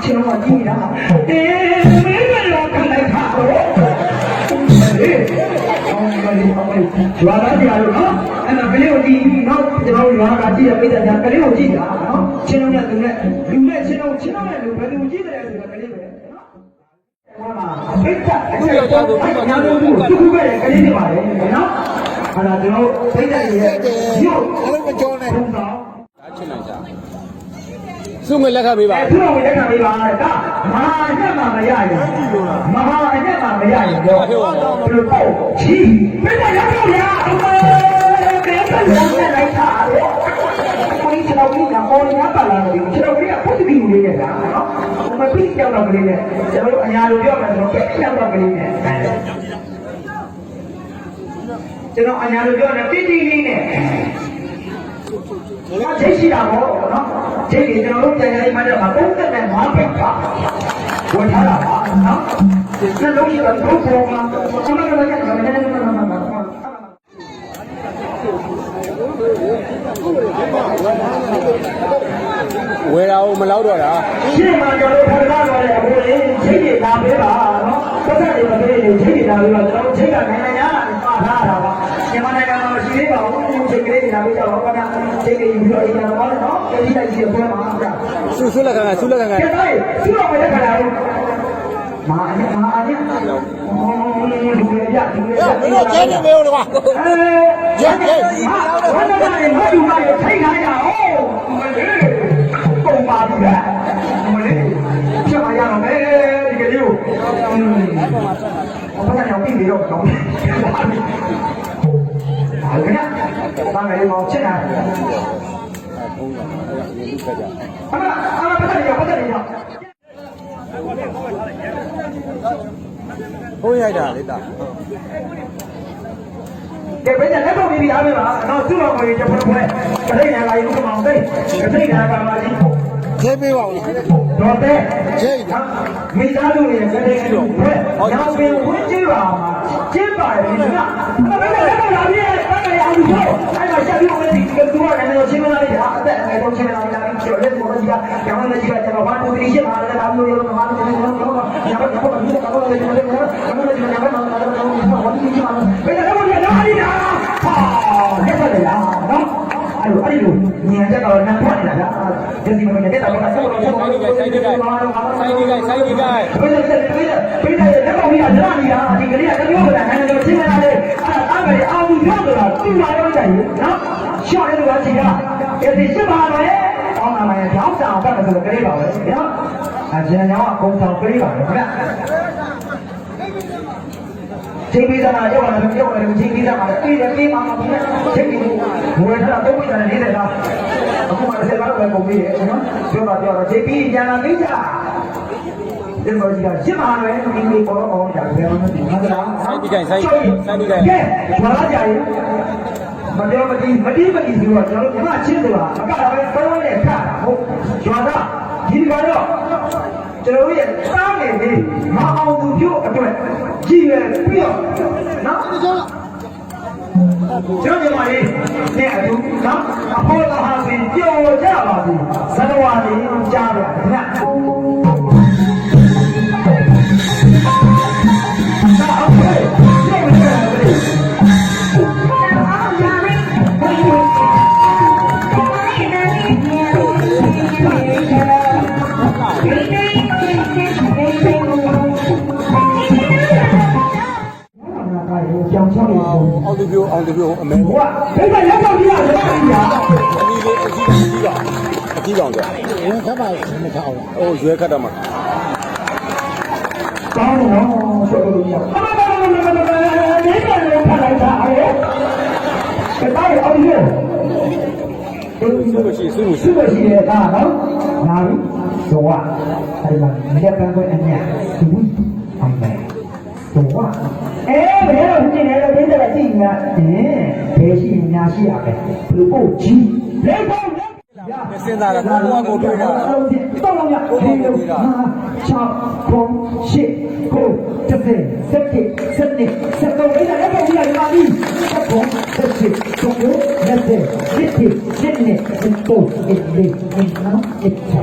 ချင်းတော့ကြည့်ရအောင်မင်းကတော့ခံလိုက်တာဟုတ်ရွာသားကြလို့နော်အဲ့ဒါကလေးကိုကြည့်နော်ကျွန်တော်ရွာကကြည့်ရပိတ်တယ်ကလေးကိုကြည့်တာနော်ချင်းလုံးနဲ့လူနဲ့ချင်းလုံးနဲ့လူဘယ်သူကြည့်တယ်ဆိုတော့ကလေးပဲနော်ဟောမှာပိတ်တာအဲ့ဒါတော့ညာလို့သူ့ပဲကလေးတွေပါလေနော်အဲ့ဒါကျွန်တော်ပိတ်တယ်ရဲ့ရုပ်အဲ့လိုကြောနေတော့ဒါချင်းလိုက်ကြစုငွေလက်ခံပေးပါစုငွေလက်ခံပေးပါဒါမဟာအညက်မှာမရရင်မဟာအညက်မှာမရရင်တော့ဘယ်လိုပေါ့ချီပိတ်တယ်ရောက်တော့ရအောင်ဘယ်လိုလဲလိုက်တာလဲကိုကြီးကျွန်တော်ကပေါ်ရပါလာတယ်ကျွန်တော်ကပုတ်ပြီးနေရတာနော်မပြီးကြောက်တော့ကလေးနဲ့ကျွန်တော်အညာလိုပြောမယ်ဆိုတော့ကြောက်တော့ကလေးနဲ့ကျွန်တော်အညာလိုပြောတယ်တိတိလေးနဲ့ချိတ်ရှိတာပေါ့နော်ချိတ်ကြီးကျွန်တော်တို့ပြန်ရည်မှတော့ပုံသက်တဲ့၅ဘက်ပါဝင်ထားတာပါနော်ဒီလုံးရှိတော့ဘုံပေါ်မှာကျွန်တော်တို့ရတယ်နည်းနည်းဝယ်တာမလောက်တော့တာရှင်းမှာကျွန်တော်တို့ထားထားတယ်အခုလေချိတ်ကြီးလာပေးပါနော်ပတ်သက်တွေမပေးရင်ချိတ်ကြီးလာပေးပါကျွန်တော်ချိတ်ကနိုင်ငံညာပါထားတာပါမြန်မာနိုင်ငံမှာမရှိသေးပါဘူးချိတ်ကလေးတွေလာပေးကြတော့ဘာသာချိတ်ကြီးပြီးတော့အင်တာပါနော်ဒီတိုင်းကြီးပွဲမှာဆုလက်ခံကဆုလက်ခံကဆုတော့မလက်ခံဘူးမာအညာလူတွေပြလူတွေပြမင်းတို့ကျင်းနေမေးလို့ကွာကျင်းနေဘာလို့လဲမတူမရထိတ်ထားကြအောင်ပုံပါဘူးဗျာမလေးချက်ပါရတော့မယ်ဒီကလေးကိုဘာသာရောက်ပြီတော့တော့ဟာခင်ဗျာဘာငယ်မောင်ချက်တာပတ်တယ်ဘုန်းရိုက်တာလေတာကဲဘယ်နဲ့လက်တော့ပြီးအားပေးပါတော့သူ့တော်ကိုကျပွဲပွဲကလေးညာလာရင်ဥပမာသိကလေးညာကပါကြီးchếပေးပါဦးတော့တဲ့မိသားစုရဲ့ကလေးတို့ဘယ်နောက်ပင်ဝင်ကြည့်ပါမှာကျင်းပါတယ်ကွာဘယ်နဲ့လက်တော့လာပြီးအဲ့ဒါရအောင်ဆိုအဲ့ဒါချက်ပြီးဝင်ဒီကတူရတယ်တော့ချင်းမလာရအသက်အငယ်တော့ချင်းမလာလာပြီးတော့လက်ပေါ်ကြီးကကျောင်းလေးကြီးကကျွန်တော်ဘာလို့ဒီရှင်းပါလဲဒါမျိုးရောဘာလို့ဒီလိုတော့ညဘက်ကတော့ဒီကတော့လည်းကျွန်တော်လည်းဘာလို့ဒီညဘက်မှာတော့ဘာလို့ဒီမှာဘယ်နဲ့တော့လာရတာဟာလက်ပါတယ်လားနော်အဲ့လိုညံတဲ့တော့နတ်ဖွက်နေတာဗျာဒီဒီမှာနေတဲ့တော့ဆက်တော့ဆက်တော့ဆိုင်ဒီကိုင်းဘယ်နဲ့လက်ပေါ်ကြီးကလာနေတာဒီကလေးကတမျိုးကလည်းနိုင်ငံတော်ချင်းမလာလေအဲ့ဒါအဲ့ဒါအောင်ပြောတော့သူ့လာရောကြိုင်နော်ရှော့ရလို့ကြည့်ရဒီစစ်ပါတော့ရဲ့အောင်းနာမရဲ့ကြောင်းဆောင်ပတ်တယ်ဆိုတော့ကလေးပါပဲနော်အကျဉ်းရောအကုန်ဆောင်ကလေးပါပဲခင်ဗျချိန်ပြီးသားမှာရောက်လာတယ်ပြောတယ်ချိန်ပြီးသားမှာလည်းပြေးမှာမဖြစ်ချိန်ပြီးဝယ်ထားတော့ပုံမှန်နေတယ်လားအခုမှတစ်ဆက်ကတော့ပဲပုံပြီးရဲ့နော်ပြောတော့ချိန်ပြီးညာလာသိကြဒီလိုကြီးကရှင်းပါမယ်ဒီလိုပေါ်တော့အောင်ကြတယ်ဘယ်မှာမသိဘူးလားဆိုင်ဒီကိုင်းဆိုင်ဒီကိုင်းကဲဘာလာကြရင်မပြောမတီးဆိုတော့ကျွန်တော်တို့ကချင်းဆိုတာအကတော့ပဲပေါ်ဝင်နဲ့ခါတာဟုတ်ကျွာသားဒီကတော့ကျွန်တော်ရဲ့စားနေပြီမအောင်သူပြုတ်အတွက်ကြည်ရပြီးတော့နော်ကျွန်တော်ဒီမှာလေးနဲ့အတူနော်အဖို့တော်ဟာစီကြော်ကြပါဘူးဇလဝါဒီကြားတယ်ခင်ဗျအောင်တပြိုအမေဟိုကဘယ်ကရောက်တော့ပြရတယ်ဗျာအကြီးကောင်ကြဝင်ခတ်ပါမခတ်အောင်ဟိုရွဲခတ်တော့မှာကောင်းတော့ဆိုလို့ရနေတယ်ဖတ်လိုက်တာအဲ့ဒါအောင်ရစုမရှိတယ်ဒါနော်နာပြီဆိုတော့အဲ့ဒါလက်ပန်းခွင့်အမြတ်သူအမေဆိုတော့ဘယ်တော့ကြည့်နေလဲပြင်းတယ်ကြည့်နေဘယ်ရှိညာရှိရပဲဘယ်ကိုကြည့်လက်ပေါ့စဉ်းစားတာကိုကိုတွေ့တာတော့ရဒီလိုချောက်ခုံးရှစ်ကိုတစ်စက်စက်တစ်စက်နှစ်စက်တော့အဲ့ဒါလည်းကြည့်ရပါပြီစက်ခုံးစက်တစ်ကိုလက်စက်ရှစ်တစ်ရှစ်နှစ်စက်တော့အဲ့ဒီနော်အဲ့ဒါ